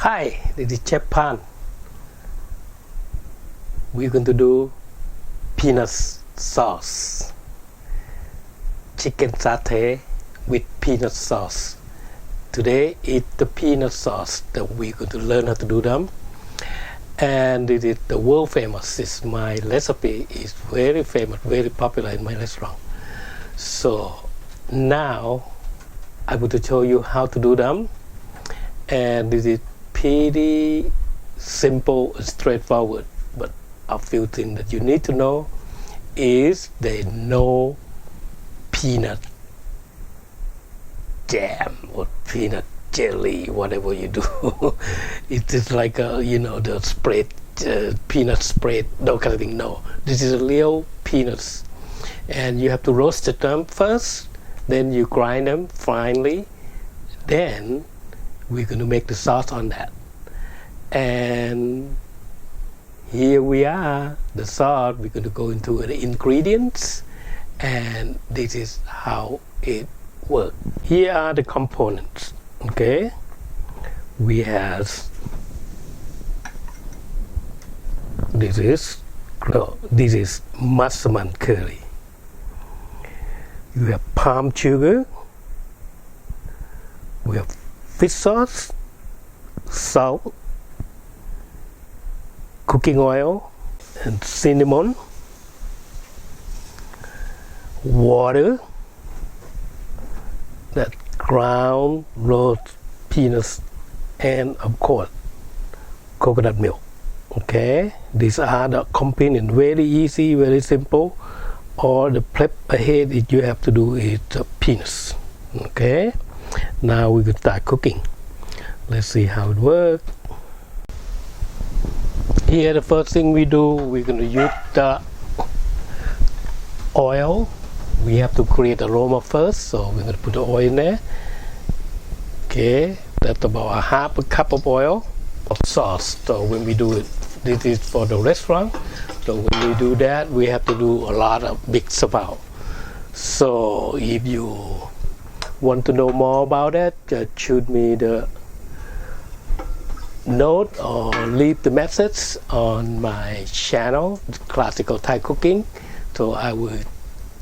Hi, this is Chef Phant. We're going to do peanut sauce. Chicken satay with peanut sauce. Today is the peanut sauce that we're going to learn how to do them. And it is the world famous. It's my recipe is very famous, very popular in my restaurant. So now I'm going to show you how to do them. And this is pretty simple and straightforward, but a few things that you need to know is there no peanut jam or peanut jelly, whatever you do. It is like the spread, peanut spread, that kind of thing. No, this is real peanuts, and you have to roast them first, then you grind them finely, then we're going to make the sauce on that. And here we are, the sauce. We're going to go into the ingredients, and this is how it works. Here are the components. Okay, we have this is massaman curry. You have palm sugar. We have fish sauce, salt, cooking oil, and cinnamon, water, that ground roast peanuts, and of course coconut milk. Okay, these are the components. Very easy, very simple. All the prep ahead that you have to do is the peanuts. Okay, now we can start cooking. Let's see how it works. Here the first thing we do, we're going to use the oil. We have to create aroma first, so we're going to put the oil in there. Okay, that's about a half a cup of oil of sauce. So when we do it, this is for the restaurant. So when we do that, we have to do a lot of big amount. So if you want to know more about that, just shoot me the note or leave the message on my channel, Classical Thai Cooking. So I will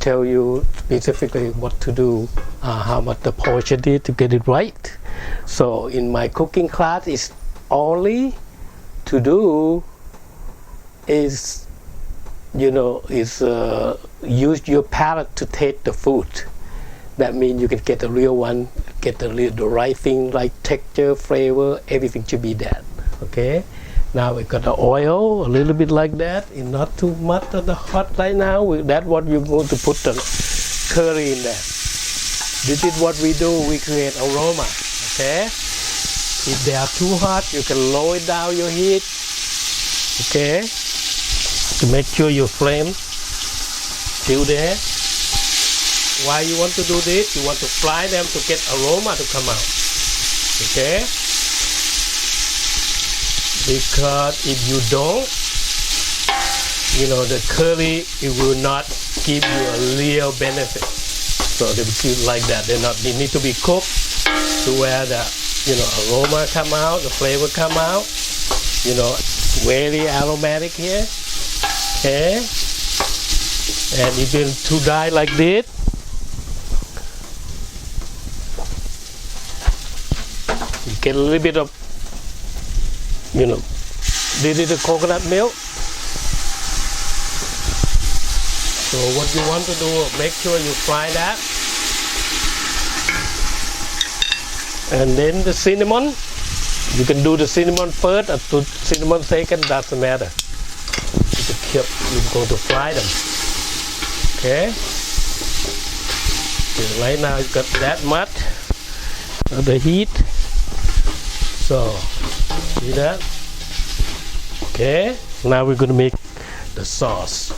tell you specifically what to do, how much the portion is to get it right. So in my cooking class, is only to do is use your palate to taste the food. That means you can get the real one, get the right thing, like texture, flavor, everything should be that. Okay, now we got the oil a little bit like that. It's not too much of the hot right now. That's what you're going to put the curry in there. This is what we do. We create aroma. Okay, if they are too hot, you can lower down your heat. Okay, to make sure your flame still there. Why you want to do this? You want to fry them to get aroma to come out. Okay? Because if you don't, the curry, it will not give you a real benefit. So they will keep like that. They need to be cooked to where the aroma come out, the flavor come out. Very aromatic here. Okay? And if it's too dry like this, you get a little bit of, this is the coconut milk. So what you want to do, make sure you fry that. And then the cinnamon, you can do the cinnamon first or do cinnamon second, doesn't matter. You're going to fry them. Okay? So right now you got that much of the heat. So, see that? Okay, now we're going to make the sauce.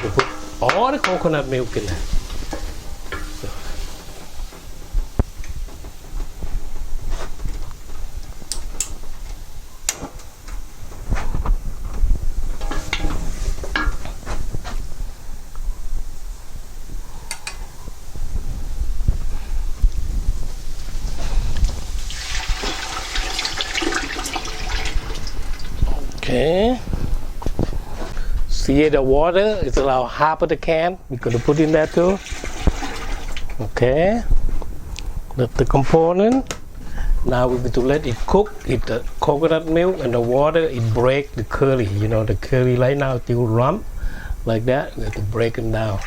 We put all the coconut milk in there. So. Okay. See the water is around half of the can. We're going to put in there too. Okay. That's the component. Now we're going to let it cook. It the coconut milk and the water. It break the curry. You know the curry right now still rump like that. We have to break them down.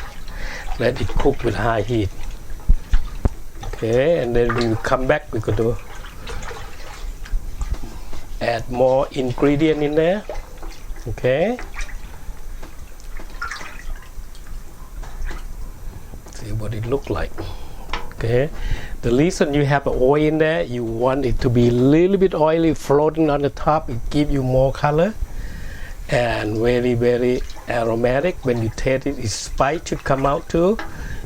Let it cook with high heat. Okay, and then when we come back, we're going to add more ingredient in there. Okay. See what it look like. Okay. The reason you have oil in there, you want it to be a little bit oily floating on the top. It gives you more color and very, very aromatic. When you taste it, its spice should come out too.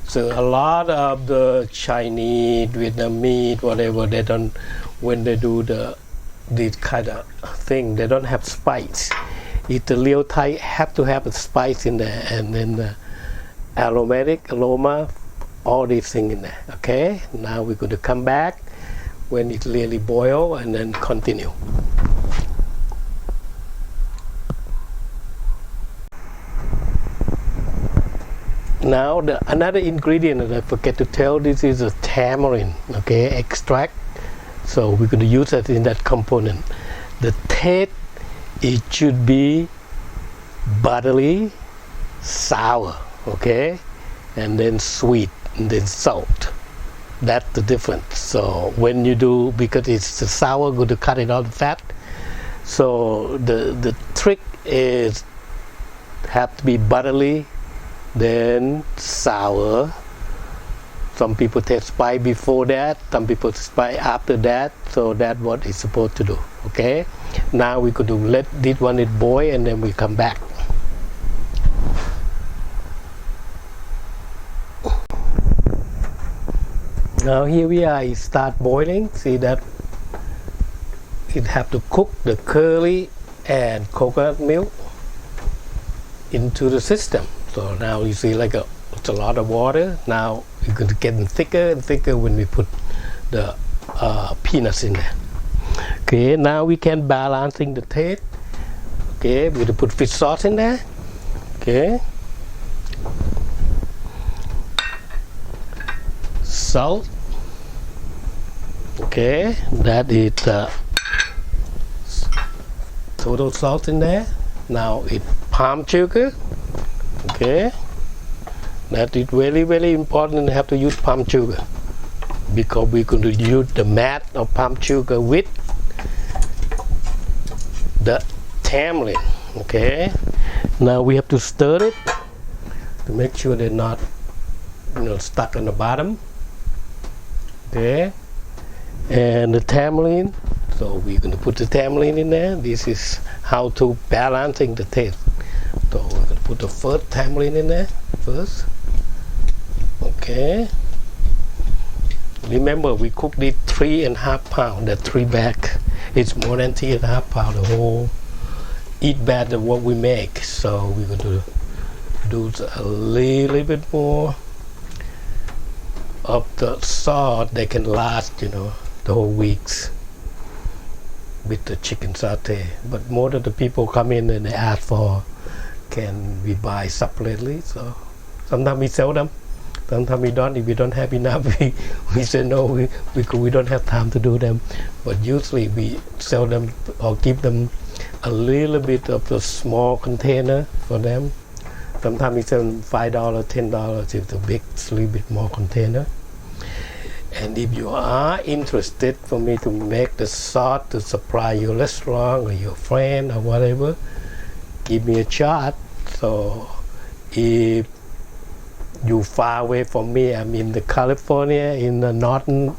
So a lot of the Chinese, Vietnamese, whatever, they don't, when they do this kind of thing, they don't have spice. It's the real Thai have to have a spice in there, and then the aromatic aroma, all these things in there. Okay, now we're going to come back when it really boil and then continue. Now another ingredient that I forget to tell, this is a tamarind, okay, extract. So we're going to use that in that component. The taste, it should be buttery, sour, okay, and then sweet, and then salt. That's the difference. So when you do, because it's the sour, going to cut it all the fat. So the trick is have to be buttery, then sour. Some people take spice before that, some people spice after that. So that's what it's supposed to do. Okay. Now we could do let this one it boil, and then we come back. Now here we are. It start boiling. See that it have to cook the curry and coconut milk into the system. So now you see like it's a lot of water. Now you're going to get thicker and thicker when we put the peanuts in there. Okay, now we can balancing the taste. Okay, we're going to put fish sauce in there. Okay, salt. Okay, that is total salt in there. Now it's palm sugar. Okay, that is very, very important to have to use palm sugar, because we're going to use the mass of palm sugar with the tamarind. Okay, now we have to stir it to make sure they're not, stuck on the bottom. Okay, and the tamarind. So we're going to put the tamarind in there. This is how to balancing the taste. So we're going to put the first tamarind in there first. Okay. Remember, we cooked it 3.5 pounds. That 3 bag. It's more than 3.5 pounds. The whole eat bag of what we make. So we're going to do a little bit more of the salt that can last, the whole weeks with the chicken satay. But more of the people come in and they ask for, can we buy separately? So sometimes we sell them, sometimes we don't. If we don't have enough, we say no, because we don't have time to do them. But usually we sell them or give them a little bit of the small container for them. Sometimes we sell them $5, $10 if the big, a little bit more container. And if you are interested for me to make the sauce to supply your restaurant or your friend or whatever, give me a shot. So if you far away from me, I'm in the California, in the northern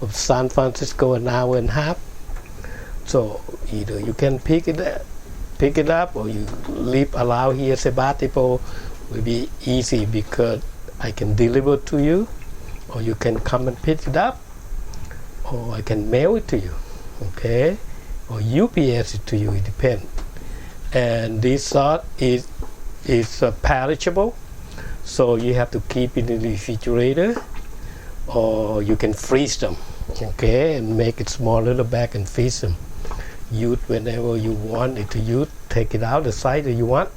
of San Francisco, an hour and a half. So either you can pick it up, or you leave allow here Sebatipo will be easy, because I can deliver to you, or you can come and pick it up, or I can mail it to you, okay, or UPS it to you. It depends. And this sauce is perishable, so you have to keep it in the refrigerator, or you can freeze them, okay, and make it small little bag and freeze them. use whenever you want it to use. Take it out the size that you want.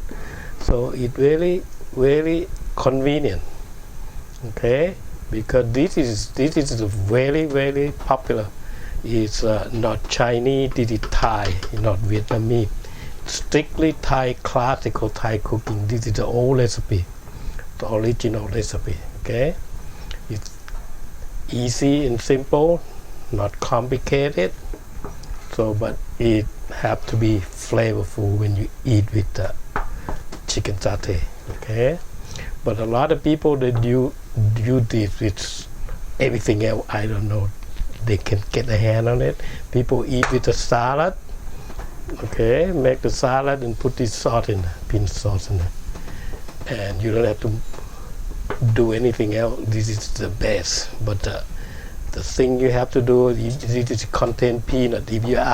So it really, really convenient. Okay, because this is very, very popular. It's not Chinese, this is Thai, not Vietnamese. Strictly Thai, classical Thai cooking. This is the old recipe, the original recipe. Okay, it's easy and simple, not complicated. So, but it have to be flavorful when you eat with the chicken satay. Okay, but a lot of people that do this with everything else. I don't know. They can get a hand on it. People eat with a salad. Okay, make the salad and put this sauce in there, peanut sauce in there, and you don't have to do anything else. This is the best. But the thing you have to do is it contain peanut. If you have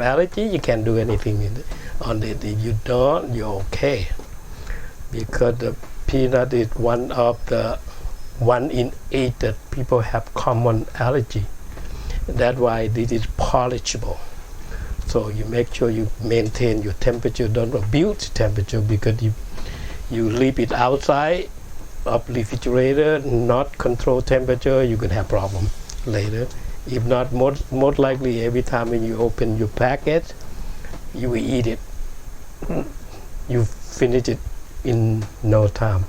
allergy, you can't do anything on it. If you don't, you're okay, because the peanut is one in 8 that people have common allergy. That's why this is perishable. So you make sure you maintain your temperature, don't abuse temperature, because you leave it outside of refrigerator, not control temperature, you can have problem later. If not, most likely every time when you open your packet, you will eat it. You finish it in no time.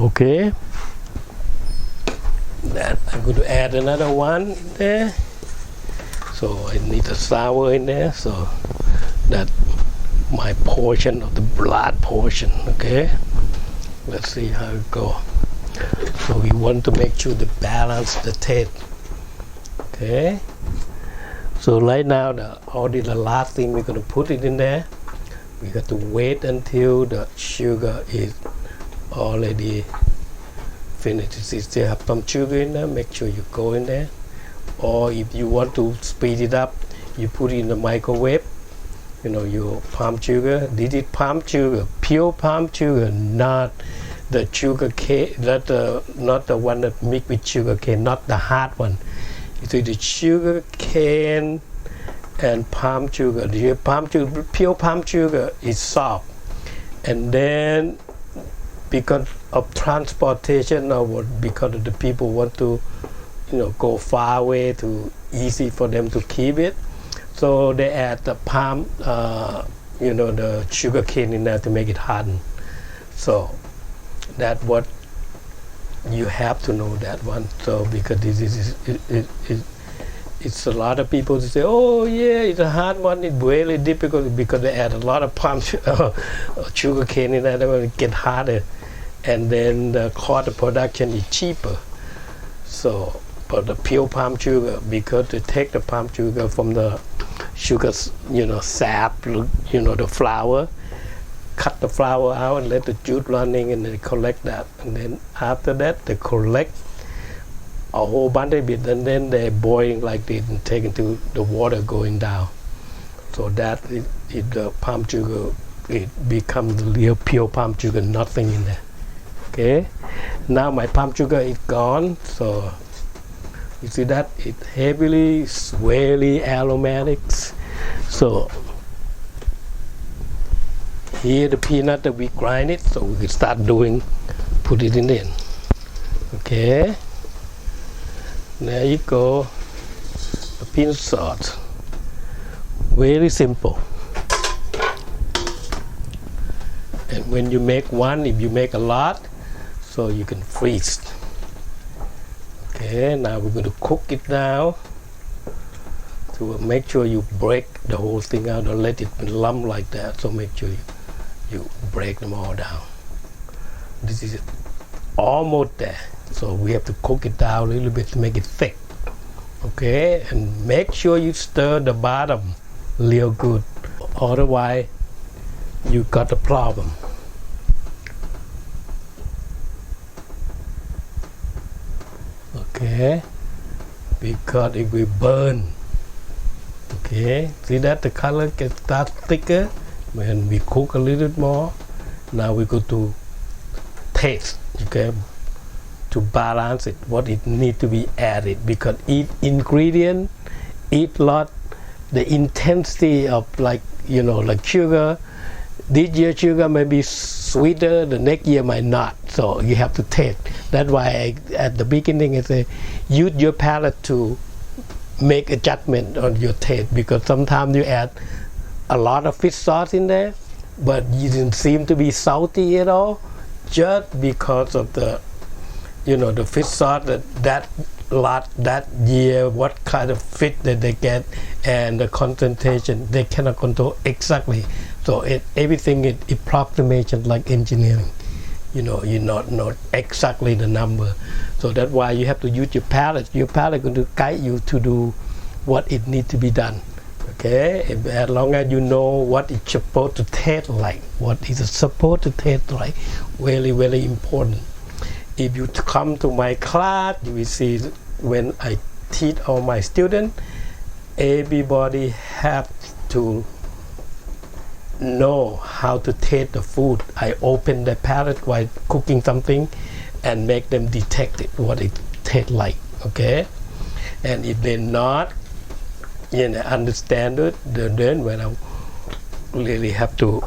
Okay. That I'm going to add another one there. So I need a sour in there, so that my portion of the blood portion. Okay, let's see how it go. So we want to make sure to balance the taste. Okay, so right now the last thing we're going to put it in there. We got to wait until the sugar is already finished. If you still have some sugar in there, make sure you go in there. Or if you want to speed it up, you put it in the microwave. You know, your palm sugar. This is palm sugar, pure palm sugar, not the sugar cane, not the one that mixed with sugar cane, not the hard one. You see, the sugar cane and palm sugar. The palm sugar, pure palm sugar is soft, and then because of transportation or because of the people want to, go far away, to easy for them to keep it, so they add the palm, the sugar cane in there to make it harden. So that's what you have to know, that one. So because this is it's a lot of people say, oh yeah, it's a hard one, it's really difficult, because they add a lot of palm sugar cane in there, they will get harder, and then the cost of production is cheaper. So but the pure palm sugar, because they take the palm sugar from the sugar, sap, the flour, cut the flour out and let the juice running, and they collect that, and then after that they collect a whole bunch of it, and then they're boiling like this and taking to the water going down. So that is the palm sugar, it becomes the real pure palm sugar, nothing in there. Okay, now my palm sugar is gone. So you see that it heavily, sweary aromatics. So here the peanut that we grind it, so we can start put it in there. Okay, there you go, the peanut sauce. Very simple. And when you make one, if you make a lot, so you can freeze. Okay, now we're going to cook it now. To make sure you break the whole thing out, don't let it lump like that. So make sure you break them all down. This is almost there. So we have to cook it down a little bit to make it thick. Okay, and make sure you stir the bottom real good. Otherwise, you got a problem. Okay, because it will burn. Okay, see that the color gets start thicker when we cook a little bit more. Now we go to taste. Okay, to balance it, what it need to be added, because each ingredient, each lot the intensity of like like sugar. This year sugar may be sweeter, the next year might not. So you have to taste. That's why at the beginning I say use your palate to make adjustment on your taste, because sometimes you add a lot of fish sauce in there, but you didn't seem to be salty at all, just because of the the fish sauce that year, what kind of fish that they get, and the concentration they cannot control exactly. So everything is approximation, like engineering. You not know exactly the number. So that's why you have to use your palate. Your palate going to guide you to do what it needs to be done. Okay, as long as you know what it's supposed to taste like, what is supposed to taste like, really, very important. If you come to my class, you will see when I teach all my students, everybody have to know how to taste the food. I open the palate while cooking something and make them detect it, what it tastes like. Okay, and if they're not understand it, then when I really have to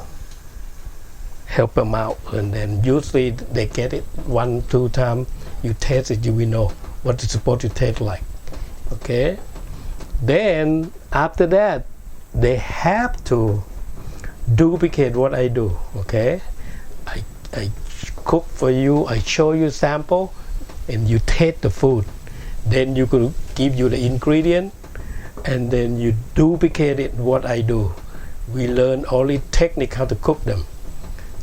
help them out, and then usually they get it 1-2 times. You taste it, you will know what it's supposed to taste like. Okay, then after that they have to duplicate what I do. Okay, I cook for you, I show you sample, and you taste the food. Then you could give you the ingredient, and then you duplicate it what I do. We learn only technique how to cook them.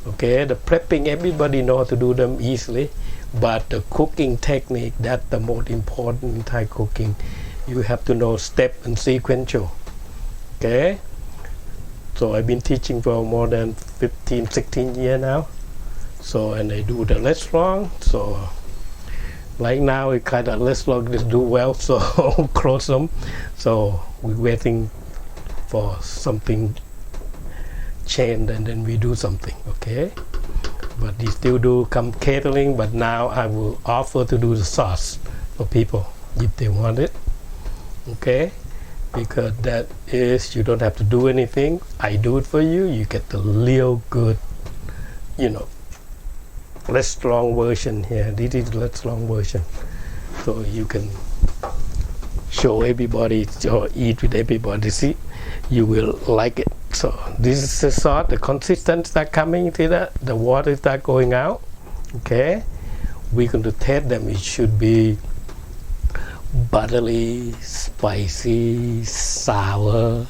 Okay, the prepping everybody know how to do them easily, but the cooking technique, that's the most important in Thai cooking. You have to know step and sequential. Okay, so I've been teaching for more than 15-16 years now. So, and I do the restaurant. So like now it kind of restaurant just do well, so close them. So we're waiting for something change, and then we do something. Okay, but we still do come catering, but now I will offer to do the sauce for people if they want it. Okay, because that is, you don't have to do anything. I do it for you. You get the real good restaurant version here. This is the restaurant version, so you can show everybody or eat with everybody. See, you will like it. So this is the sauce. The consistency start coming. See that the water start going out. Okay, we're going to taste them. It should be buttery, spicy, sour,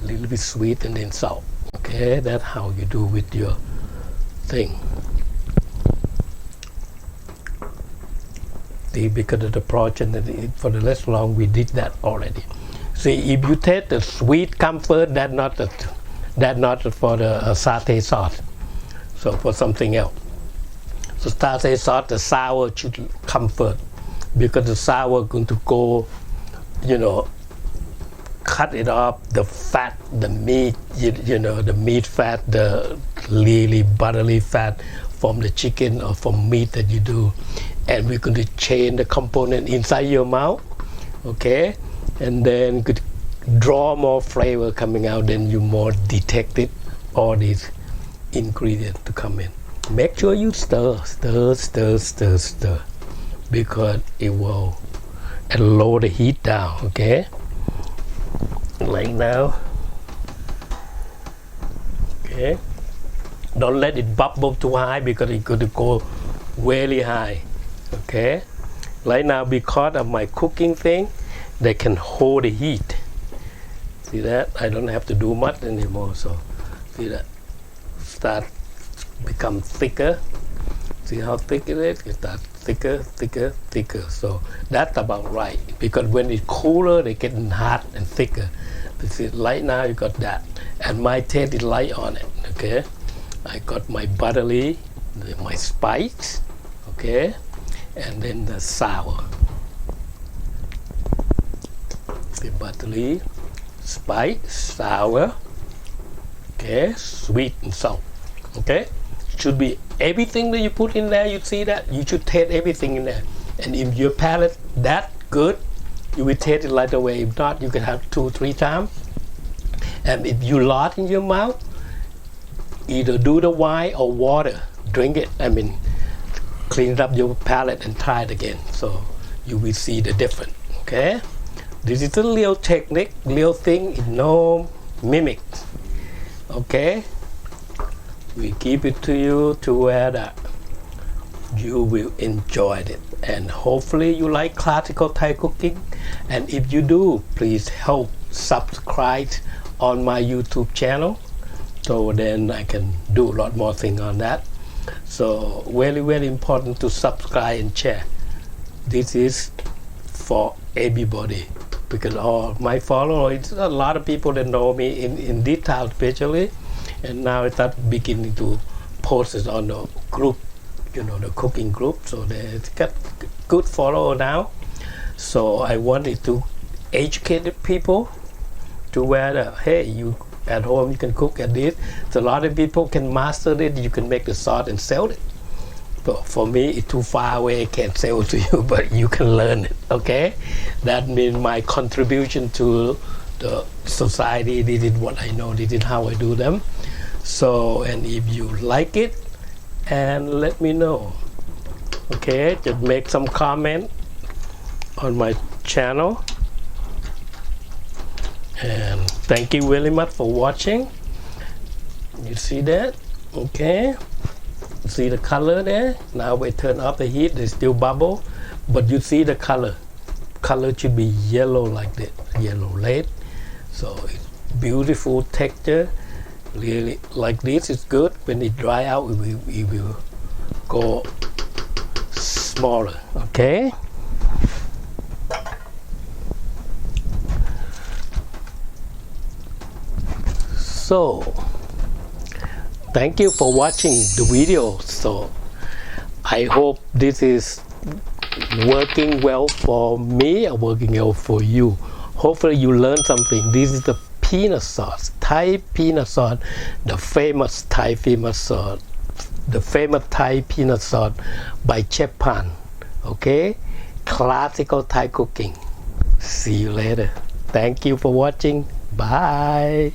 a little bit sweet, and then salt. Okay, that's how you do with your thing. See, because of the project for the restaurant, we did that already. See, if you take the sweet comfort, that's not for the satay sauce. So for something else. So satay sauce, the sour should comfort, because the sour going to go, cut it off, the fat, the meat, the meat fat, the really buttery fat from the chicken or from meat that you do. And we're going to change the component inside your mouth. Okay, and then could draw more flavor coming out, then you more detect it, all these ingredients to come in. Make sure you stir, because it will lower the heat down. Okay, like now. Okay, don't let it bubble too high, because it's going to go really high. Okay, right now, because of my cooking thing, they can hold the heat. See that? I don't have to do much anymore. So see that? Start become thicker. See how thick it is? It starts thicker. So that's about right. Because when it's cooler, they get hot and thicker. But see, right now you got that. And my taste is light on it. Okay, I got my buttery, my spice. Okay, and then the sour. The buttery, spice, sour, okay, sweet and salt. Okay, should be everything that you put in there. You see that? You should taste everything in there. And if your palate that good, you will taste it right away. If not, you can have 2-3 times. And if you lot in your mouth, either do the wine or water, drink it. I mean, clean up your palate and try it again. So you will see the difference. Okay, this is a little technique, little thing, no mimic. Okay, we give it to you to where that you will enjoy it, and hopefully you like classical Thai cooking. And if you do, please help subscribe on my YouTube channel, so then I can do a lot more things on that. So very important to subscribe and share. This is for everybody, because all my followers, a lot of people that know me in this town especially, and now I start beginning to post it on the group, you know, the cooking group, so they got good follower now. So I wanted to educate the people to where the, hey, you at home you can cook at this. So a lot of people can master it. You can make the sauce and sell it. But for me, it's too far away. I can't sell it to you, but you can learn it. Okay, that means my contribution to the society. This is what I know. This is how I do them. So, and if you like it, and let me know. Okay, just make some comment on my channel. And thank you very much for watching. You see that? Okay, see the color there? Now we turn off the heat. There's still bubble, but you see the color should be yellow like that, yellow red. So it's beautiful texture, really. Like this is good. When it dry out, it will go smaller. Okay, so thank you for watching the video. So I hope this is working well for me or working well for you. Hopefully you learned something. This is the peanut sauce, Thai peanut sauce, the famous Thai peanut sauce, the famous Thai peanut sauce by Chef Phant. Okay, classical Thai cooking. See you later. Thank you for watching. Bye.